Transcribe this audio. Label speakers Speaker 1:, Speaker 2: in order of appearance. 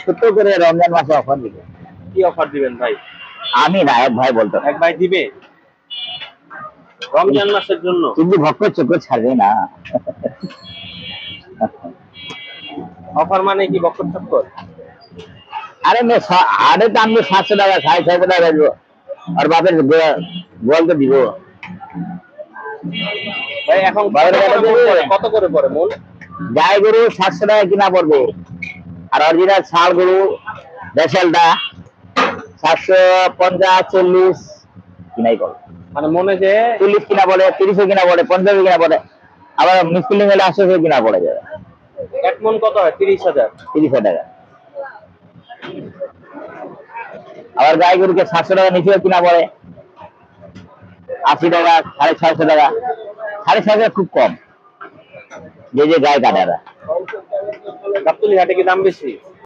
Speaker 1: ছোট্ট করে রমজান মাসে অফার দিবে।
Speaker 2: কি অফার দিবেন ভাই?
Speaker 1: আমি না, এক ভাই বলতো।
Speaker 2: এক ভাই দিবে রমজান মাসের জন্য?
Speaker 1: কিন্তু ভক্ত চোখ ছাড়বে না।
Speaker 2: অফার মানে কি বক্কর চক্কর?
Speaker 1: আরে আরে তো আমি 700 টাকা 650 টাকা দেবো, আর বাপের গোয়াল তো দিব।
Speaker 2: ভাই এখন কত করে পড়ে মন?
Speaker 1: গাই গরু 700 টাকা কিনা পড়বে, আর অরিজিনাল ষাঁড় গরু দেশালটা 750 40 কিনাই পড়বে।
Speaker 2: মানে মনে যে
Speaker 1: 40 কিনা পড়ে, 30 কিনা পড়ে, 50 কিনা পড়ে, আবার মিসলিং হলে 800 কিনা পড়ে যাবে।
Speaker 2: এক মন কত হয়? 30,000।
Speaker 1: 30,000 টাকা। আবার গাই গরুকে 700 টাকা নিচেও কিনা পড়ে, 80 টাকা, 650 টাকা। 650 খুব কম, যে গায়ে কাটারা।
Speaker 2: গাবতলী হাটে কি দাম বেশি?